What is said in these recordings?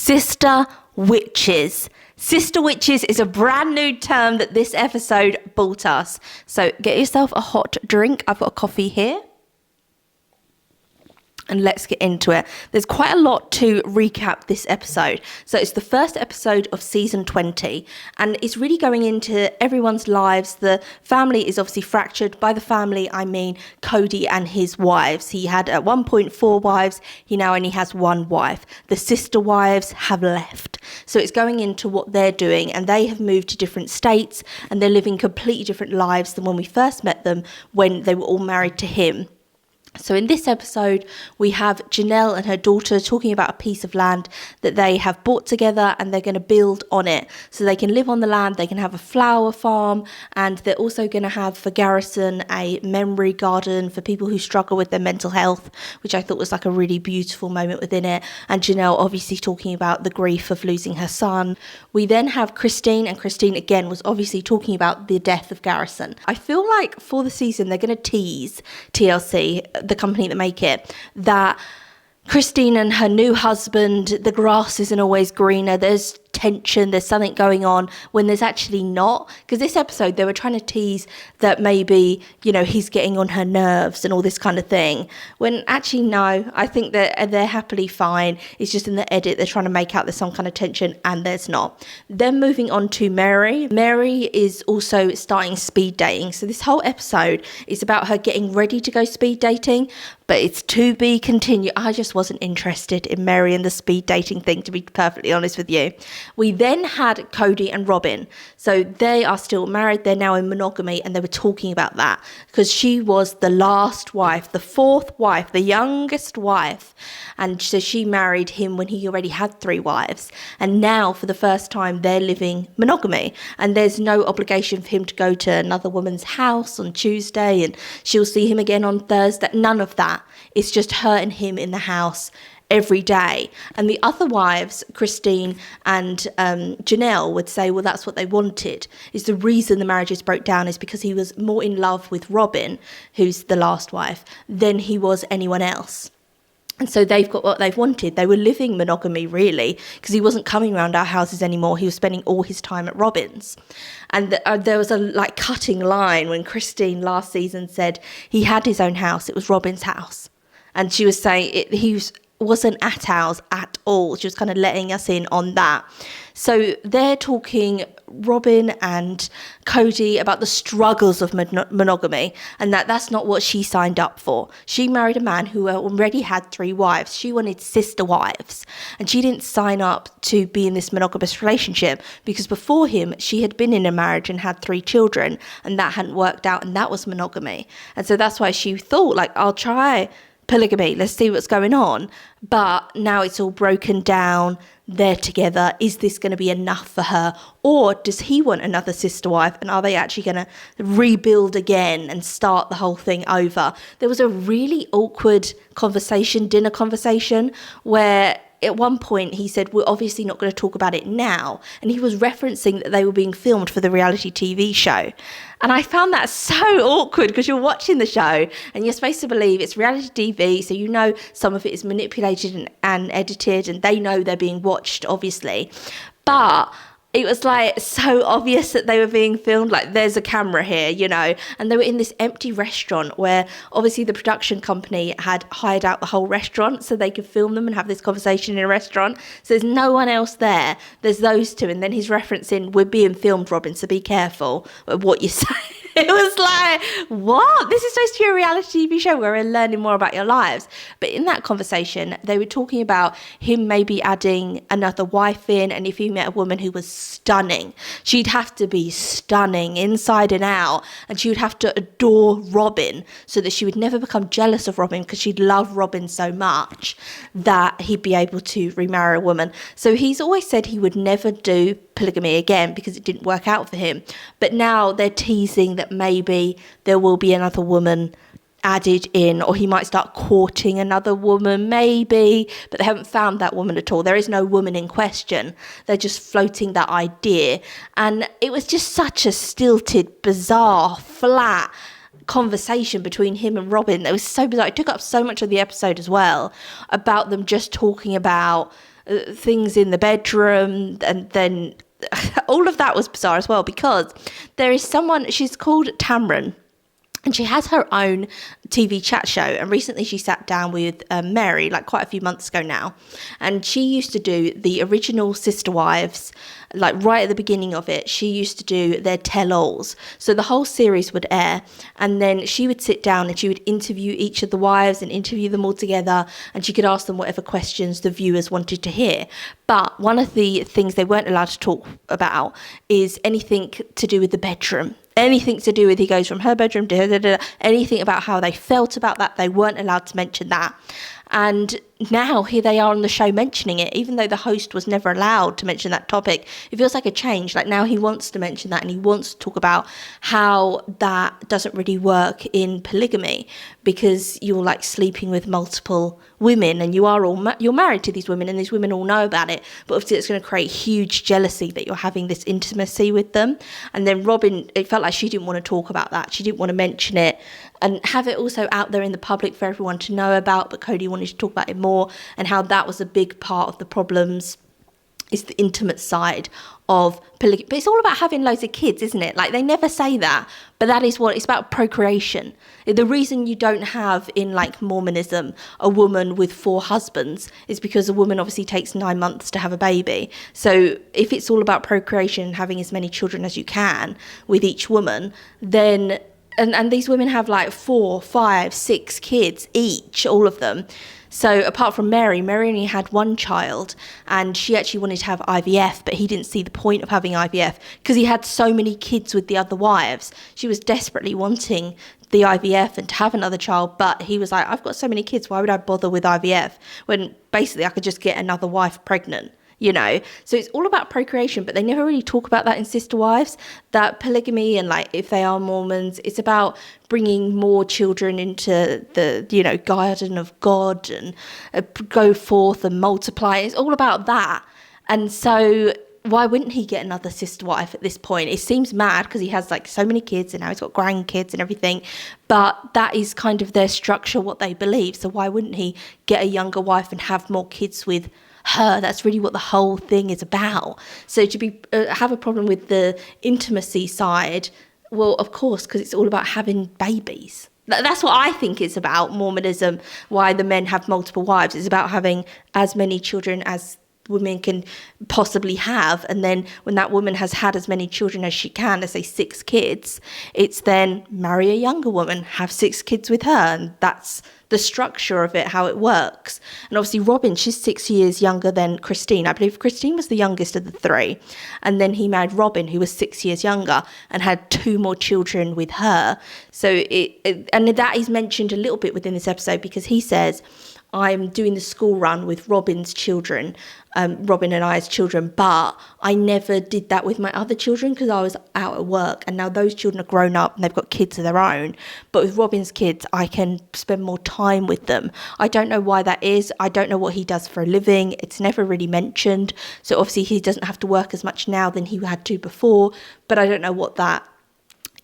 sister witches. Sister witches is a brand new term that this episode brought us. So get yourself a hot drink. I've got a coffee here. And let's get into it. There's quite a lot to recap this episode. So it's the first episode of season 20, and it's really going into everyone's lives. The family is obviously fractured. By the family, I mean Cody and his wives. He had at one point 4 wives. He now only has 1 wife. The sister wives have left. So it's going into what they're doing, and they have moved to different states, and they're living completely different lives than when we first met them, when they were all married to him. So in this episode, we have Janelle and her daughter talking about a piece of land that they have bought together, and they're going to build on it. So they can live on the land, they can have a flower farm, and they're also going to have for Garrison a memory garden for people who struggle with their mental health, which I thought was like a really beautiful moment within it. And Janelle obviously talking about the grief of losing her son. We then have Christine, and Christine again was obviously talking about the death of Garrison. I feel like for the season, they're going to tease TLC, the company that make it, that Christine and her new husband, the grass isn't always greener. There's tension, there's something going on, when there's actually not. Because this episode, they were trying to tease that maybe, he's getting on her nerves and all this kind of thing. When actually, no, I think that they're happily fine. It's just in the edit, they're trying to make out there's some kind of tension, and there's not. Then moving on to Mary. Mary is also starting speed dating. So this whole episode is about her getting ready to go speed dating, but it's to be continued. I just wasn't interested in Mary and the speed dating thing, to be perfectly honest with you. We then had Cody and Robin. So they are still married. They're now in monogamy, and they were talking about that because she was the last wife, the 4th wife, the youngest wife. And so she married him when he already had 3 wives. And now for the first time, they're living monogamy, and there's no obligation for him to go to another woman's house on Tuesday, and she'll see him again on Thursday. None of that. It's just her and him in the house every day. And the other wives, Christine and Janelle, would say, well, that's what they wanted. Is the reason the marriages broke down is because he was more in love with Robin, who's the last wife, than he was anyone else. And so they've got what they've wanted. They were living monogamy, really, because he wasn't coming around our houses anymore. He was spending all his time at Robin's. And there was a cutting line when Christine last season said he had his own house. It was Robin's house. And she was saying he wasn't at ours at all. She was kind of letting us in on that. So they're talking, Robin and Cody, about the struggles of monogamy, and that's not what she signed up for. She married a man who already had 3 wives. She wanted sister wives, and she didn't sign up to be in this monogamous relationship because before him, she had been in a marriage and had 3 children, and that hadn't worked out, and that was monogamy. And so that's why she thought, I'll try polygamy, let's see what's going on. But now it's all broken down, they're together. Is this going to be enough for her, or does he want another sister wife, and are they actually going to rebuild again and start the whole thing over? There was a really awkward dinner conversation, where at one point he said, we're obviously not going to talk about it now, and he was referencing that they were being filmed for the reality TV show. And I found that so awkward because you're watching the show and you're supposed to believe it's reality TV, so some of it is manipulated and edited, and they know they're being watched, obviously. But it was so obvious that they were being filmed, there's a camera here, and they were in this empty restaurant where obviously the production company had hired out the whole restaurant so they could film them and have this conversation in a restaurant. So there's no one else there. There's those 2. And then he's referencing, we're being filmed, Robin, so be careful of what you say. It was what? This is supposed to be a reality TV show where we're learning more about your lives. But in that conversation, they were talking about him maybe adding another wife in, and if he met a woman who was stunning, she'd have to be stunning inside and out, and she would have to adore Robin so that she would never become jealous of Robin because she'd love Robin so much that he'd be able to remarry a woman. So he's always said he would never do polygamy again because it didn't work out for him. But now they're teasing that maybe there will be another woman added in, or he might start courting another woman, maybe, but they haven't found that woman at all. There is no woman in question. They're just floating that idea. And it was just such a stilted, bizarre, flat conversation between him and Robin. It was so bizarre. It took up so much of the episode as well, about them just talking about things in the bedroom, and then all of that was bizarre as well, because there is someone, she's called Tamron, and she has her own TV chat show. And recently she sat down with Mary, like quite a few months ago now. And she used to do the original Sister Wives, like right at the beginning of it. She used to do their tell-alls. So the whole series would air. And then she would sit down and she would interview each of the wives and interview them all together. And she could ask them whatever questions the viewers wanted to hear. But one of the things they weren't allowed to talk about is anything to do with the bedroom. Anything to do with, he goes from her bedroom to anything about how they felt about that, they weren't allowed to mention that. And now here they are on the show mentioning it, even though the host was never allowed to mention that topic. It feels like a change. Like now he wants to mention that, and he wants to talk about how that doesn't really work in polygamy, because you're like sleeping with multiple women, and you're married to these women, and these women all know about it. But obviously it's going to create huge jealousy that you're having this intimacy with them. And then Robin, it felt like she didn't want to talk about that. She didn't want to mention it and have it also out there in the public for everyone to know about. But Cody wanted to talk about it more, and how that was a big part of the problems is the intimate side of polygamy. But it's all about having loads of kids, isn't it? Like they never say that, but that is what it's about, procreation. The reason you don't have in like Mormonism a woman with 4 husbands is because a woman obviously takes 9 months to have a baby. So if it's all about procreation, having as many children as you can with each woman, then and these women have like 4, 5, 6 kids each, all of them. So apart from Mary only had 1 child, and she actually wanted to have IVF, but he didn't see the point of having IVF because he had so many kids with the other wives. She was desperately wanting the IVF and to have another child, but he was like, I've got so many kids, why would I bother with IVF when basically I could just get another wife pregnant? You know, so it's all about procreation, but they never really talk about that in Sister Wives, that polygamy, and like if they are Mormons, it's about bringing more children into the, you know, garden of God, and go forth and multiply. It's all about that. And so why wouldn't he get another sister wife at this point? It seems mad because he has like so many kids, and now he's got grandkids and everything, but that is kind of their structure, what they believe. So why wouldn't he get a younger wife and have more kids with her? That's really what the whole thing is about. So to be have a problem with the intimacy side, well, of course, because it's all about having babies. That's what I think it's about, Mormonism, why the men have multiple wives. It's about having as many children as women can possibly have, and then when that woman has had as many children as she can, let's say 6 kids, it's then marry a younger woman, have 6 kids with her, and that's the structure of it, how it works. And obviously Robin, she's 6 years younger than Christine. I believe Christine was the youngest of the 3, and then he married Robin, who was 6 years younger, and had 2 more children with her. So and that is mentioned a little bit within this episode, because he says, I'm doing the school run with Robin's children, Robin and I's children, but I never did that with my other children because I was out at work, and now those children are grown up and they've got kids of their own. But with Robin's kids, I can spend more time with them. I don't know why that is. I don't know what he does for a living. It's never really mentioned. So obviously he doesn't have to work as much now than he had to before, but I don't know what that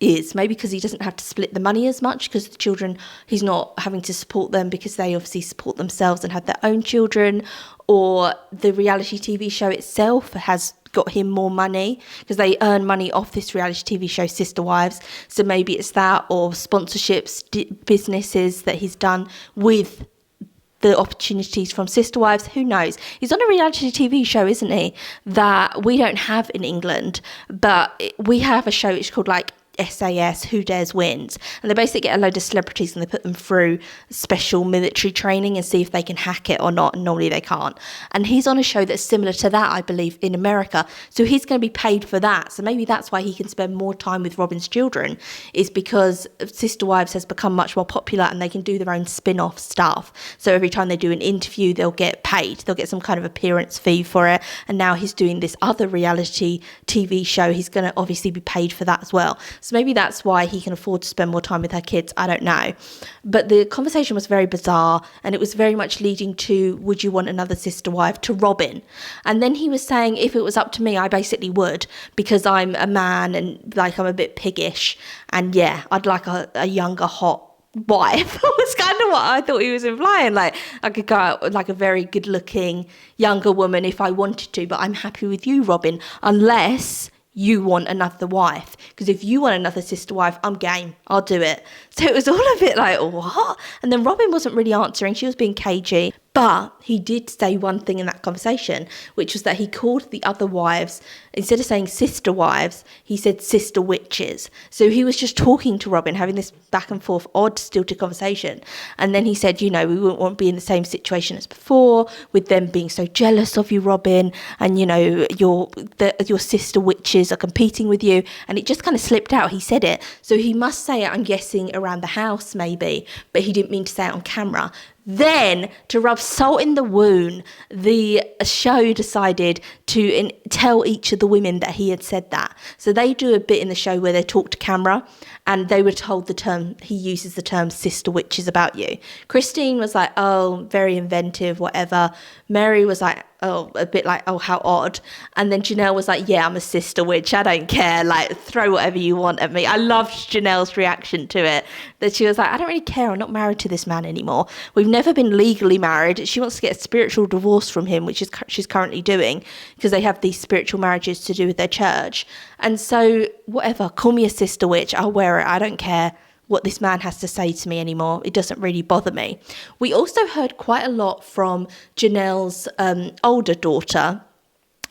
is. Maybe because he doesn't have to split the money as much, because the children, he's not having to support them because they obviously support themselves and have their own children, or the reality TV show itself has got him more money because they earn money off this reality TV show Sister Wives. So maybe it's that, or sponsorships, businesses that he's done with the opportunities from Sister Wives. Who knows? He's on a reality TV show, isn't he, that we don't have in England, but we have a show which is called like SAS, Who Dares Wins, and they basically get a load of celebrities and they put them through special military training and see if they can hack it or not, and normally they can't. And he's on a show that's similar to that, I believe, in America, so he's going to be paid for that. So maybe that's why he can spend more time with Robin's children, is because Sister Wives has become much more popular and they can do their own spin-off stuff. So every time they do an interview, they'll get paid, they'll get some kind of appearance fee for it. And now he's doing this other reality TV show, he's going to obviously be paid for that as well. So maybe that's why he can afford to spend more time with her kids. I don't know. But the conversation was very bizarre, and it was very much leading to, would you want another sister wife, to Robin. And then he was saying, if it was up to me, I basically would, because I'm a man and like I'm a bit piggish. And yeah, I'd like a younger, hot wife was kind of what I thought he was implying. Like, I could go out with like a very good looking younger woman if I wanted to, but I'm happy with you, Robin, unless you want another wife, because if you want another sister wife, I'm game, I'll do it. So it was all a bit like, what? And then Robin wasn't really answering, she was being cagey. But he did say one thing in that conversation, which was that he called the other wives, instead of saying sister wives, he said sister witches. So he was just talking to Robin, having this back and forth, odd, stilted conversation. And then he said, you know, we wouldn't want to be in the same situation as before, with them being so jealous of you, Robin, and, you know, your sister witches are competing with you. And it just kind of slipped out. He said it. So he must say it, I'm guessing, around the house maybe, but he didn't mean to say it on camera. Then, to rub salt in the wound, the show decided to tell each of the women that he had said that. So they do a bit in the show where they talk to camera, and they were told he uses the term sister witches about you. Christine was like, oh, very inventive, whatever. Mary was like, oh, a bit like, oh, how odd. And then Janelle was like, yeah, I'm a sister witch, I don't care, like, throw whatever you want at me. I loved Janelle's reaction to it, that she was like, I don't really care, I'm not married to this man anymore. We've never been legally married. She wants to get a spiritual divorce from him, which is she's currently doing, because they have these spiritual marriages to do with their church. And so, whatever, call me a sister witch, I'll wear it, I don't care what this man has to say to me anymore. It doesn't really bother me. We also heard quite a lot from Janelle's older daughter,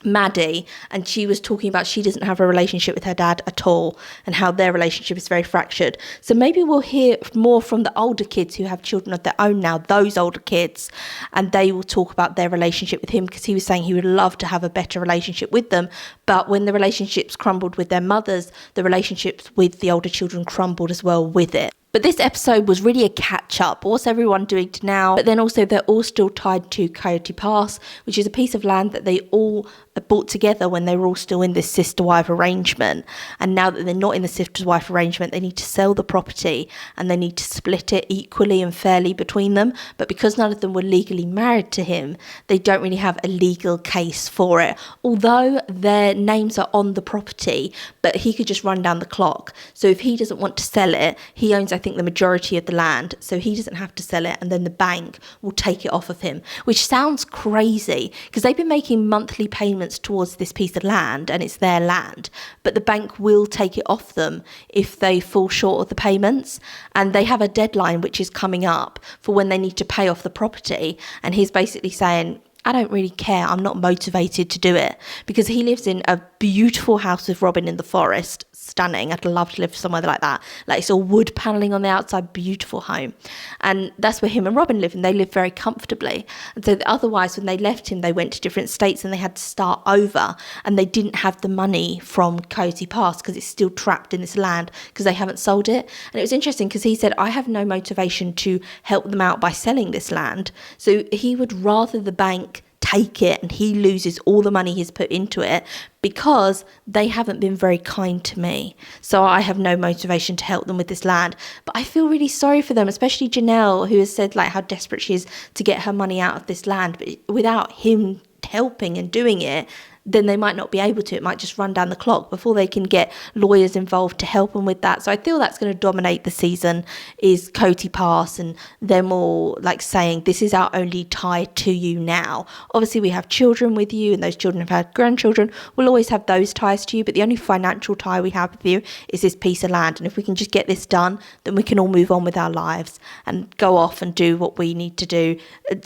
Maddie, and she was talking about she doesn't have a relationship with her dad at all, and how their relationship is very fractured. So maybe we'll hear more from the older kids who have children of their own now, those older kids, and they will talk about their relationship with him, because he was saying he would love to have a better relationship with them, but when the relationships crumbled with their mothers, the relationships with the older children crumbled as well with it. But this episode was really a catch-up. What's everyone doing to now? But then also they're all still tied to Coyote Pass, which is a piece of land that they all bought together when they were all still in this sister-wife arrangement. And now that they're not in the sister-wife arrangement, they need to sell the property and they need to split it equally and fairly between them. But because none of them were legally married to him, they don't really have a legal case for it. Although their names are on the property, but he could just run down the clock. So if he doesn't want to sell it, he owns, I think, the majority of the land, so he doesn't have to sell it, and then the bank will take it off of him, which sounds crazy because they've been making monthly payments towards this piece of land and it's their land, but the bank will take it off them if they fall short of the payments, and they have a deadline which is coming up for when they need to pay off the property. And he's basically saying, I don't really care, I'm not motivated to do it, because he lives in a beautiful house with Robin in the forest, stunning. I'd love to live somewhere like that. Like, it's all wood paneling on the outside, beautiful home. And that's where him and Robin live, and they live very comfortably. And so otherwise, when they left him, they went to different states and they had to start over, and they didn't have the money from Coyote Pass because it's still trapped in this land because they haven't sold it. And it was interesting because he said, I have no motivation to help them out by selling this land. So he would rather the bank take it and he loses all the money he's put into it, because they haven't been very kind to me. So I have no motivation to help them with this land. But I feel really sorry for them, especially Janelle, who has said like how desperate she is to get her money out of this land. But without him helping and doing it, then they might not be able to. It might just run down the clock before they can get lawyers involved to help them with that. So I feel that's going to dominate the season, is Coyote Pass and them all like saying, this is our only tie to you now. Obviously we have children with you, and those children have had grandchildren. We'll always have those ties to you, but the only financial tie we have with you is this piece of land. And if we can just get this done, then we can all move on with our lives and go off and do what we need to do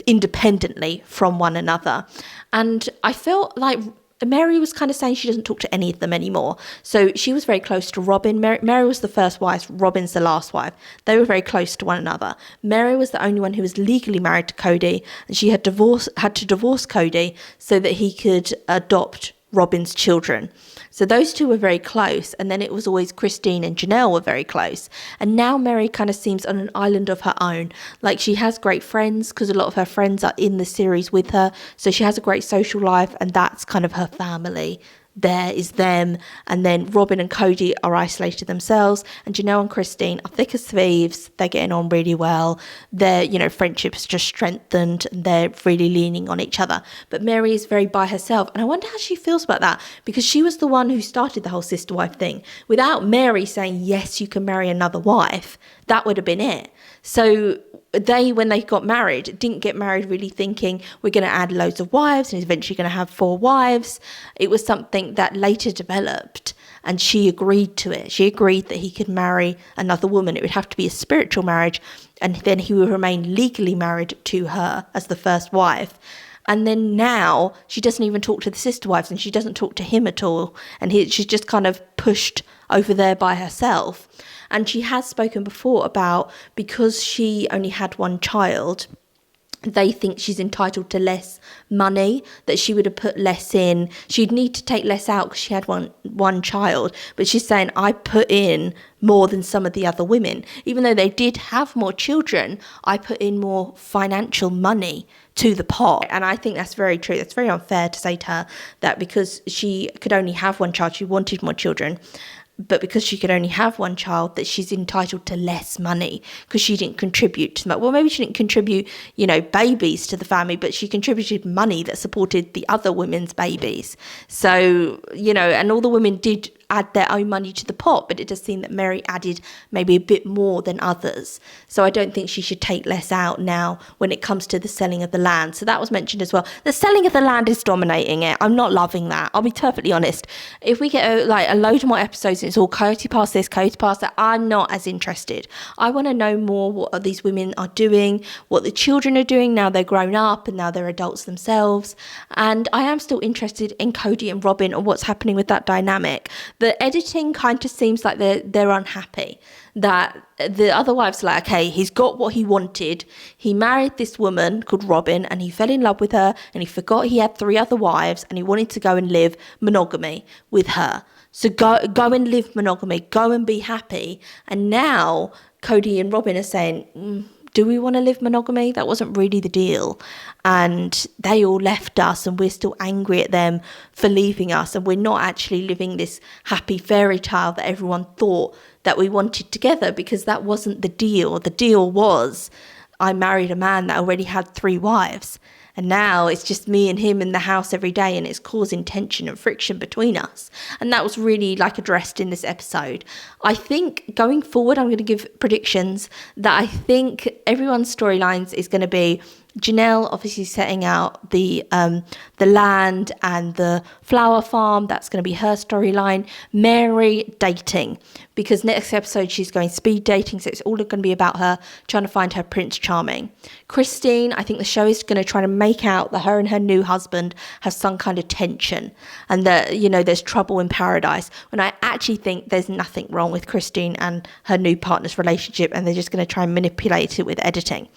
independently from one another. And I felt like Mary was kind of saying she doesn't talk to any of them anymore. So she was very close to Robin. Mary was the first wife, Robin's the last wife. They were very close to one another. Mary was the only one who was legally married to Cody, and she had to divorce Cody so that he could adopt Robin's children. So those two were very close, and then it was always Christine and Janelle were very close. And now Mary kind of seems on an island of her own. Like, she has great friends because a lot of her friends are in the series with her, so she has a great social life, and that's kind of her family. There is them, and then Robin and Cody are isolated themselves, and Janelle and Christine are thick as thieves. They're getting on really well. Their, friendship's just strengthened, and they're really leaning on each other. But Mary is very by herself, and I wonder how she feels about that, because she was the one who started the whole sister wife thing. Without Mary saying, yes, you can marry another wife, That would have been it. So they, when they got married, didn't get married really thinking we're going to add loads of wives and he's eventually going to have 4 wives. It was something that later developed, and she agreed to it. She agreed that he could marry another woman. It would have to be a spiritual marriage, and then he would remain legally married to her as the first wife. And then now she doesn't even talk to the sister wives, and she doesn't talk to him at all. And she's just kind of pushed over there by herself. And she has spoken before about, because she only had 1 child, they think she's entitled to less money, that she would have put less in. She'd need to take less out because she had one child. But she's saying, I put in more than some of the other women. Even though they did have more children, I put in more financial money to the pot. And I think that's very true. That's very unfair to say to her that because she could only have 1 child, she wanted more children. But because she could only have 1 child, that she's entitled to less money because she didn't contribute to that. Well, maybe she didn't contribute, babies to the family, but she contributed money that supported the other women's babies. So, and all the women did add their own money to the pot, but it does seem that Mary added maybe a bit more than others. So I don't think she should take less out now when it comes to the selling of the land. So that was mentioned as well. The selling of the land is dominating it. I'm not loving that. I'll be perfectly honest. If we get a load more episodes and it's all Coyote Pass this, Coyote Pass that, I'm not as interested. I want to know more what these women are doing, what the children are doing now they're grown up and now they're adults themselves. And I am still interested in Cody and Robin and what's happening with that dynamic. The editing kind of seems like they're unhappy, that the other wives are like, okay, he's got what he wanted. He married this woman called Robin and he fell in love with her and he forgot he had 3 other wives and he wanted to go and live monogamy with her. So go and live monogamy, go and be happy. And now Cody and Robin are saying, do we want to live monogamy? That wasn't really the deal. And they all left us and we're still angry at them for leaving us. And we're not actually living this happy fairy tale that everyone thought that we wanted together, because that wasn't the deal. The deal was I married a man that already had 3 wives. And now it's just me and him in the house every day, and it's causing tension and friction between us. And that was really addressed in this episode. I think going forward, I'm going to give predictions that I think everyone's storylines is going to be Janelle obviously setting out the land and the flower farm. That's going to be her storyline. Mary dating, because next episode she's going speed dating, so it's all going to be about her trying to find her Prince Charming. Christine, I think the show is going to try to make out that her and her new husband have some kind of tension and that, there's trouble in paradise, when I actually think there's nothing wrong with Christine and her new partner's relationship, and they're just going to try and manipulate it with editing.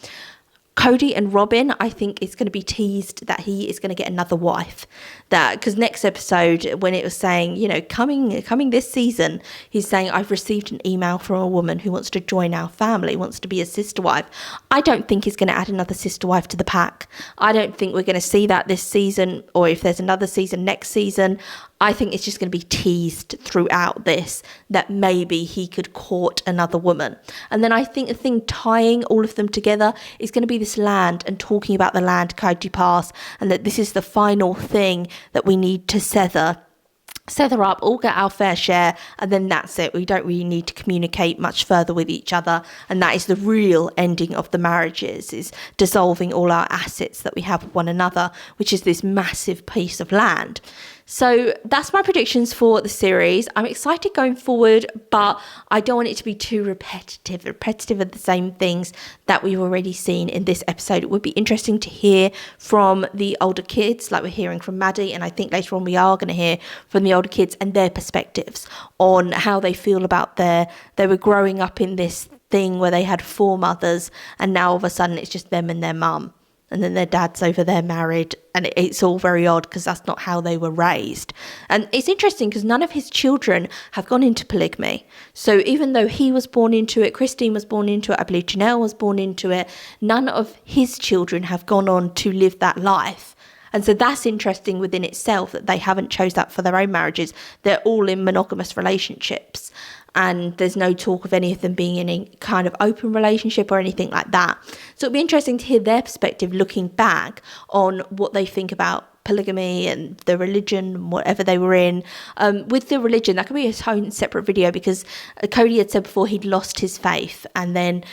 Cody and Robin, I think it's going to be teased that he is going to get another wife. That because next episode, when it was saying, coming this season, he's saying, I've received an email from a woman who wants to join our family, wants to be a sister wife. I don't think he's going to add another sister wife to the pack. I don't think we're going to see that this season, or if there's another season next season. I think it's just going to be teased throughout this that maybe he could court another woman. And then I think the thing tying all of them together is going to be this land and talking about the land Coyote Pass, and that this is the final thing that we need to sether up, all get our fair share, and then that's it. We don't really need to communicate much further with each other, and that is the real ending of the marriages, is dissolving all our assets that we have with one another, which is this massive piece of land. So that's my predictions for the series. I'm excited going forward, but I don't want it to be too repetitive of the same things that we've already seen in this episode. It would be interesting to hear from the older kids, like we're hearing from Maddie, and I think later on we are going to hear from the older kids and their perspectives on how they feel about they were growing up in this thing where they had 4 mothers, and now all of a sudden it's just them and their mum. And then their dad's over there married, and it's all very odd because that's not how they were raised. And it's interesting because none of his children have gone into polygamy. So even though he was born into it, Christine was born into it, I believe Janelle was born into it, none of his children have gone on to live that life. And so that's interesting within itself, that they haven't chose that for their own marriages. They're all in monogamous relationships. And there's no talk of any of them being in any kind of open relationship or anything like that. So it'll be interesting to hear their perspective looking back on what they think about polygamy and the religion, whatever they were in. With the religion, that could be a whole separate video, because Cody had said before he'd lost his faith, and then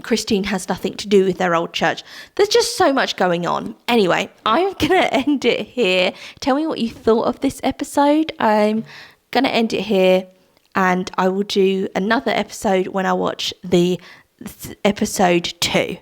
Christine has nothing to do with their old church. There's just so much going on. Anyway, I'm going to end it here. Tell me what you thought of this episode. I'm going to end it here, and I will do another episode when I watch the episode 2.